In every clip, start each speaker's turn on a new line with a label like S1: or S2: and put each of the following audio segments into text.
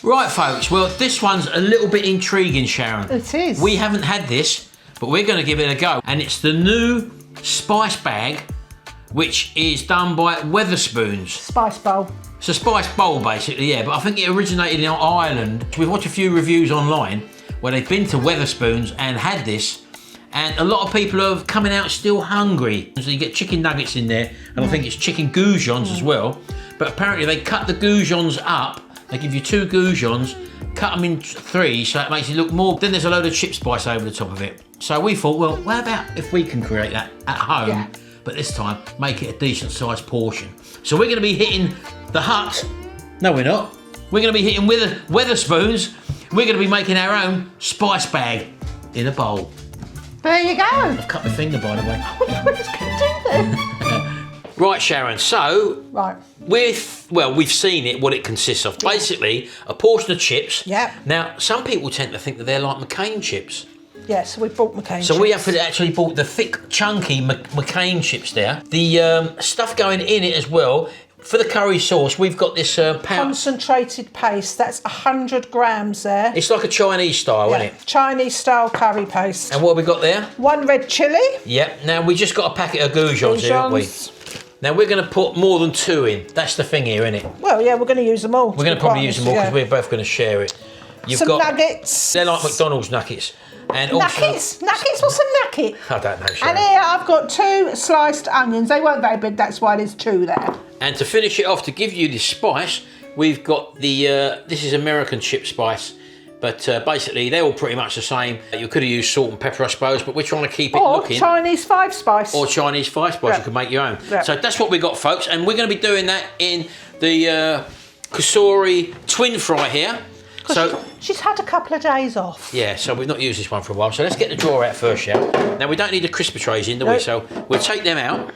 S1: Right, folks, well, this one's a little bit intriguing, Sharon.
S2: It is.
S1: We haven't had this, but we're going to give it a go. And it's the new spice bag, which is done by Wetherspoons.
S2: Spice bowl.
S1: It's a spice bowl, basically, yeah, but I think it originated in Ireland. We've watched a few reviews online where they've been to Wetherspoons and had this, and a lot of people are coming out still hungry. So you get chicken nuggets in there, and I think it's chicken goujons as well. But apparently they cut the goujons up. They give you 2 goujons, cut them in 3, so it makes it look more. Then there's a load of chip spice over the top of it. So we thought, well, what about if we can create that at home?
S2: Yeah.
S1: But this time, make it a decent sized portion. So we're gonna be hitting the hut. No, we're not. We're gonna be hitting Wetherspoons. We're gonna be making our own spice bag in a bowl.
S2: There you go.
S1: I've cut my finger, by the way.
S2: I wonder what it's going to do then.
S1: Right, Sharon, so
S2: Right.
S1: we've seen it, what it consists of. Basically, a portion of chips.
S2: Yeah.
S1: Now, some people tend to think that they're like McCain chips.
S2: Yeah, so we bought McCain
S1: So
S2: chips.
S1: we have actually bought the thick, chunky McCain chips there. The stuff going in it as well. For the curry sauce, we've got this pound.
S2: Concentrated paste. That's 100 grams there.
S1: It's like a Chinese style, isn't it?
S2: Chinese style curry paste.
S1: And what have we got there?
S2: 1 red chilli.
S1: Yep. Now, we just got a packet of goujons here, haven't we?
S2: Goujons.
S1: Now, we're going to put more than 2 in. That's the thing here, isn't it?
S2: Well, yeah, we're going to use them all.
S1: We're going to probably use them all because we're both going to share it. You've
S2: Some
S1: got
S2: nuggets.
S1: They're like McDonald's nuggets. And also,
S2: Nuggets? Nuggets? What's a nugget?
S1: I don't know, Sharon.
S2: And here I've got 2 sliced onions. They weren't very big, that's why there's 2 there.
S1: And to finish it off, to give you this spice, we've got the, this is American chip spice, but basically they're all pretty much the same. You could have used salt and pepper, I suppose, but we're trying to keep it
S2: Or
S1: looking.
S2: Chinese 5 spice.
S1: Or Chinese 5 spice,
S2: Yeah.
S1: you can make your own.
S2: Yeah.
S1: So that's what we got, folks, and we're going to be doing that in the Kusori twin fry here. So
S2: she's had a couple of days off.
S1: yeah, so we've not used this one for a while. So let's get the drawer out first, shall we? Now we don't need the crisper trays in, do we?
S2: Nope.
S1: So we'll take them out.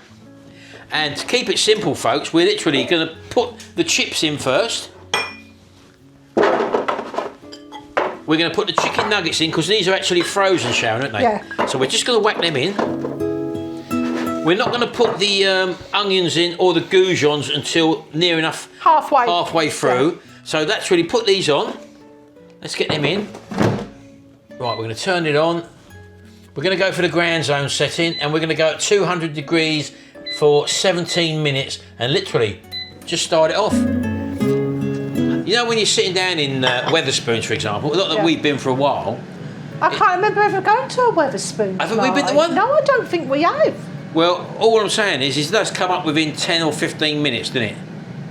S1: And to keep it simple, folks, we're literally going to put the chips in first. We're going to put the chicken nuggets in because these are actually frozen, Sharon, aren't they?
S2: Yeah.
S1: So we're just going to whack them in. We're not going to put the onions in or the goujons until near enough halfway through.
S2: Yeah.
S1: So that's really put these on. Let's get them in. Right, we're going to turn it on. We're going to go for the grand zone setting and we're going to go at 200 degrees for 17 minutes and literally just start it off. You know when you're sitting down in Wetherspoons, for example, not that we've been for a while.
S2: I can't remember ever going to a Wetherspoon.
S1: Haven't we been to one?
S2: No, I don't think we have.
S1: Well, all I'm saying is it does come up within 10 or 15 minutes, doesn't it?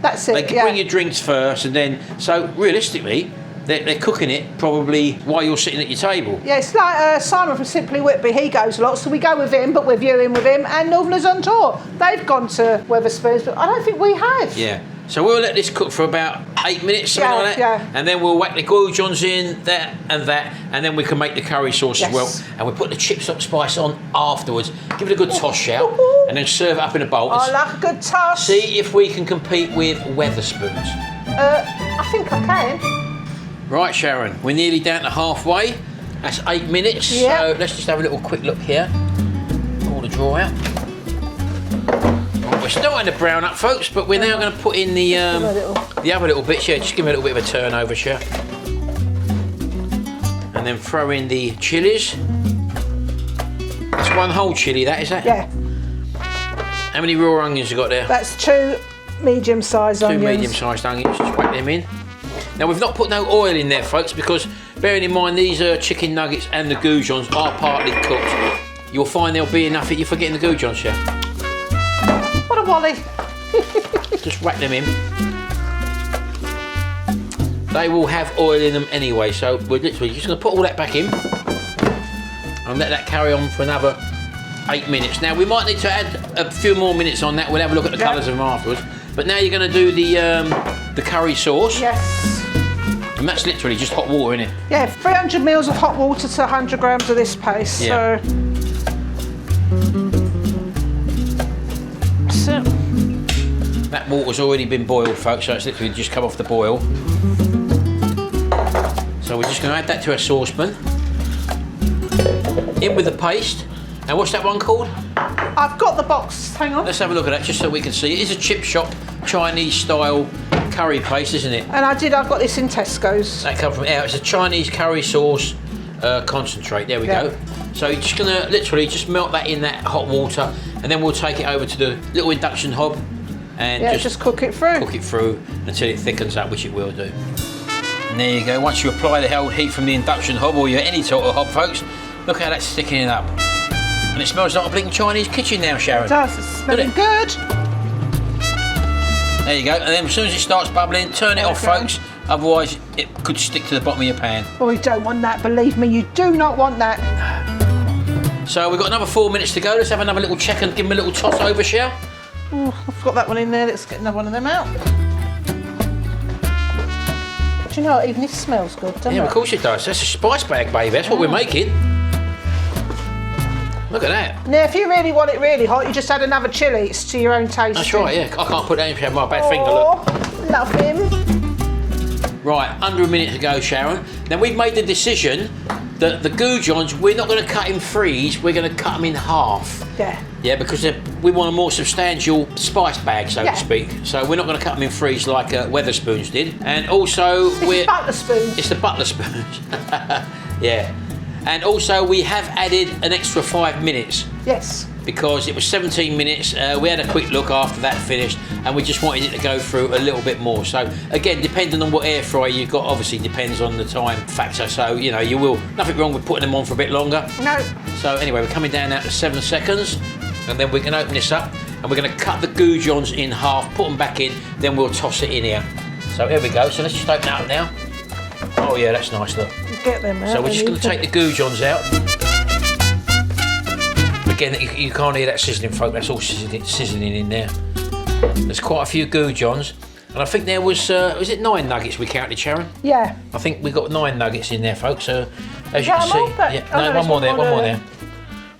S2: That's it,
S1: They can bring your drinks first and then, so realistically, they're cooking it probably while you're sitting at your table.
S2: Yeah, it's like Simon from Simply Whitby, he goes a lot, so we go with him, but we're viewing with him, and Northerners on tour. They've gone to Wetherspoons, but I don't think we have.
S1: Yeah. So we'll let this cook for about 8 minutes, something like that.
S2: Yeah.
S1: And then we'll whack the goujons in, that, and then we can make the curry sauce as well. And we'll put the chip stop spice on afterwards. Give it a good toss shout, and then serve it up in a bowl.
S2: I like a good toss.
S1: See if we can compete with Wetherspoons.
S2: I think I can.
S1: Right, Sharon, we're nearly down to halfway. That's 8 minutes.
S2: Yeah.
S1: So let's just have a little quick look here. Pull the drawer out. We're starting to brown up, folks, but we're now going to put in the other little bits. Yeah, just give me a little bit of a turnover, Chef. And then throw in the chilies. It's 1 whole chilli, that is that?
S2: Yeah.
S1: How many raw onions you got there?
S2: That's 2 medium-sized onions.
S1: 2 medium-sized onions. Just whack them in. Now we've not put no oil in there, folks, because bearing in mind these chicken nuggets and the goujons are partly cooked. You'll find there'll be enough. You're forgetting the goujons, Chef.
S2: What a wally.
S1: Just whack them in. They will have oil in them anyway, so we're literally just going to put all that back in and let that carry on for another 8 minutes. Now we might need to add a few more minutes on that. We'll have a look at the colours of them afterwards. But now you're going to do the curry sauce.
S2: Yes.
S1: And that's literally just hot water, isn't it?
S2: Yeah, 300 mils of hot water to 100 grams of this paste.
S1: Yeah.
S2: So
S1: that water's already been boiled, folks, so it's literally just come off the boil. So we're just going to add that to our saucepan. In with the paste. And what's that one called?
S2: I've got the box. Hang on.
S1: Let's have a look at that just so we can see. It is a chip shop, Chinese style curry paste, isn't it?
S2: And I've got this in Tesco's.
S1: That comes from it's a Chinese curry sauce concentrate. There we go. So you're just gonna literally just melt that in that hot water, and then we'll take it over to the little induction hob and
S2: just cook it through.
S1: Cook it through until it thickens up, which it will do. And there you go. Once you apply the held heat from the induction hob or any sort of hob, folks, look how that's thickening up. And it smells like a blinking Chinese kitchen now, Sharon.
S2: It does. It's smelling good.
S1: There you go. And then as soon as it starts bubbling, turn it off, folks. Otherwise, it could stick to the bottom of your pan.
S2: Oh, we don't want that. Believe me, you do not want that.
S1: So we've got another 4 minutes to go. Let's have another little check and give them a little toss over, shall?
S2: Oh, I've got that one in there. Let's get another one of them out. Do you know what? Even this smells good, doesn't it?
S1: Yeah, of course it does. That's a spice bag, baby. That's what we're making. Look at that.
S2: Now, if you really want it really hot, you just add another chilli. It's to your own taste.
S1: That's right, yeah. I can't put that in my bad finger, look.
S2: Love him.
S1: Right, under a minute to go, Sharon. Now, we've made the decision that the goujons, we're not going to cut in threes, we're going to cut them in half.
S2: Yeah.
S1: Yeah, because we want a more substantial spice bag, so to speak. So we're not going to cut them in threes like Wetherspoons did. And also,
S2: it's Butterspoons.
S1: It's the Butterspoons. Yeah. And also, we have added an extra 5 minutes.
S2: Yes.
S1: Because it was 17 minutes, we had a quick look after that finished, and we just wanted it to go through a little bit more. So again, depending on what air fryer you've got, obviously depends on the time factor. So you know, nothing wrong with putting them on for a bit longer.
S2: No.
S1: So anyway, we're coming down now to 7 seconds, and then we can open this up, and we're going to cut the goujons in half, put them back in, then we'll toss it in here. So here we go. So let's just open it up now. Oh yeah, that's nice. Look.
S2: Get them out.
S1: So we're just going to take the goujons out. Again, you can't hear that sizzling, folk. That's all sizzling in there. There's quite a few goujons, and I think there was it 9 nuggets we counted, Sharon?
S2: Yeah.
S1: I think we got 9 nuggets in there, folks. So as you
S2: can
S1: see, one more there.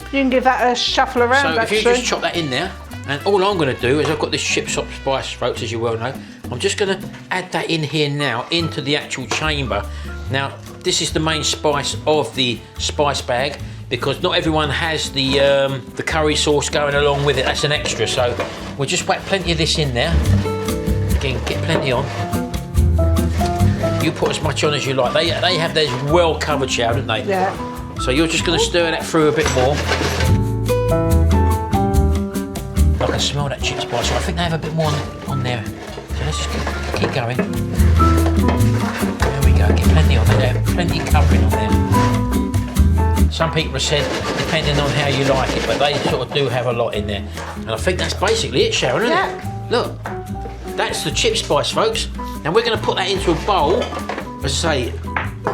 S2: You can give that a shuffle around.
S1: So if you just chop that in there, and all I'm going to do is I've got this chip shop spice, folks, as you well know. I'm just going to add that in here now into the actual chamber. Now this is the main spice of the spice bag, because not everyone has the curry sauce going along with it. That's an extra, so we'll just whack plenty of this in there. Again, get plenty on. You put as much on as you like. They have theirs well covered, Sharon, don't they?
S2: Yeah.
S1: So you're just going to stir that through a bit more. I can smell that chip spice, so I think they have a bit more on there. So let's just keep going. There we go, get plenty on there, plenty covering on there. Some people have said, depending on how you like it, but they sort of do have a lot in there. And I think that's basically it, Sharon, isn't it? Look, that's the chip spice, folks. Now we're going to put that into a bowl. As I say,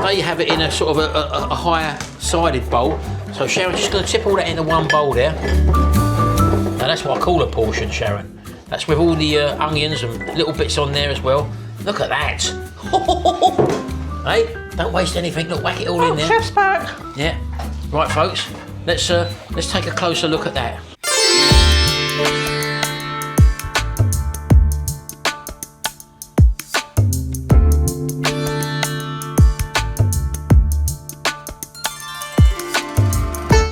S1: they have it in a sort of a higher sided bowl. So Sharon's just going to tip all that into one bowl there. Now that's what I call a portion, Sharon. That's with all the onions and little bits on there as well. Look at that. Hey, don't waste anything. Look, whack it all in there.
S2: Chef's back.
S1: Yeah. Right, folks. Let's take a closer look at that.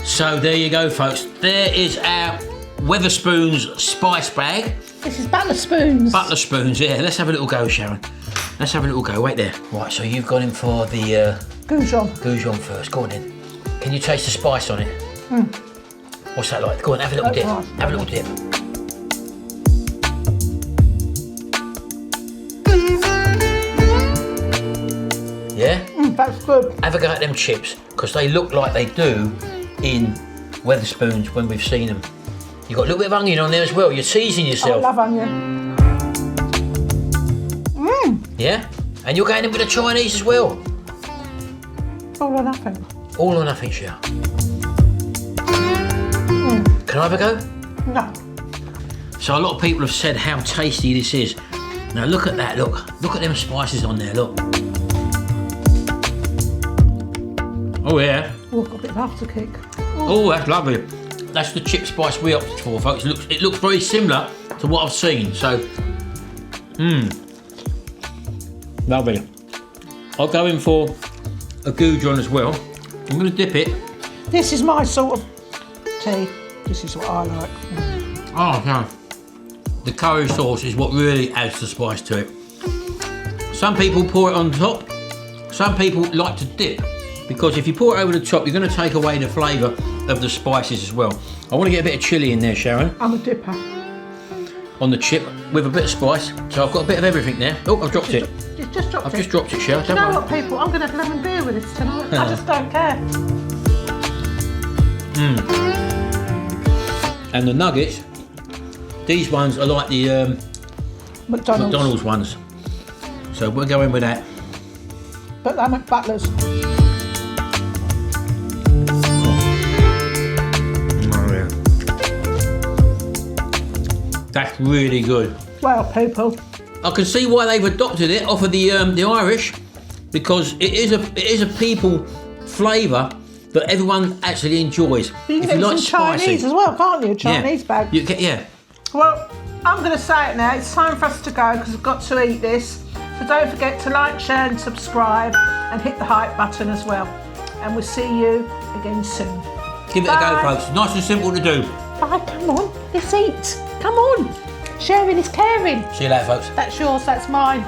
S1: So there you go, folks. There is our Wetherspoons spice bag.
S2: This is Butterspoons.
S1: Butterspoons, yeah. Let's have a little go, Sharon. Let's have a little go. Wait there. Right, so you've gone in for the
S2: Goujon.
S1: Goujon first. Go on in. Can you taste the spice on it? What's that like? Go on, have a little dip.
S2: Nice.
S1: Have a little dip. Yeah?
S2: That's good.
S1: Have a go at them chips, because they look like they do in Wetherspoons when we've seen them. You've got a little bit of onion on there as well. You're teasing yourself.
S2: I love onion.
S1: Yeah? And you're going in with the Chinese as well.
S2: All or nothing.
S1: All or nothing, Shell. Can I have a go?
S2: No.
S1: So a lot of people have said how tasty this is. Now look at that, look. Look at them spices on there, look. Oh yeah.
S2: Oh, I've got a bit of afterkick.
S1: Oh, that's lovely. That's the chip spice we opted for, folks. It looks very similar to what I've seen, so. Lovely. I'll go in for a goujon as well. I'm going to dip it.
S2: This is my sort of tea. This is what I like.
S1: Oh, no. The curry sauce is what really adds the spice to it. Some people pour it on top. Some people like to dip, because if you pour it over the top, you're going to take away the flavour of the spices as well. I want to get a bit of chilli in there, Sharon.
S2: I'm a dipper.
S1: On the chip with a bit of spice. So I've got a bit of everything there. Oh, I've dropped it.
S2: Just dropped it.
S1: I've just dropped it, Sharon.
S2: You know what, people? I'm going to have lemon beer with this tonight. I just don't care.
S1: And the nuggets, these ones are like the McDonald's ones. So we'll go in with that.
S2: But they're McButlers.
S1: Oh, yeah. That's really good.
S2: Well, people.
S1: I can see why they've adopted it off of the Irish, because it is a people flavour that everyone actually enjoys.
S2: You can get some Chinese as well, can't you? A Chinese bag.
S1: Yeah.
S2: Well, I'm going to say it now. It's time for us to go because we've got to eat this. So don't forget to like, share and subscribe and hit the hype button as well. And we'll see you again soon.
S1: Give it a go, folks. Nice and simple to do.
S2: Bye, come on. Let's eat. Come on. Sharing is caring.
S1: See you later, folks.
S2: That's yours, that's mine.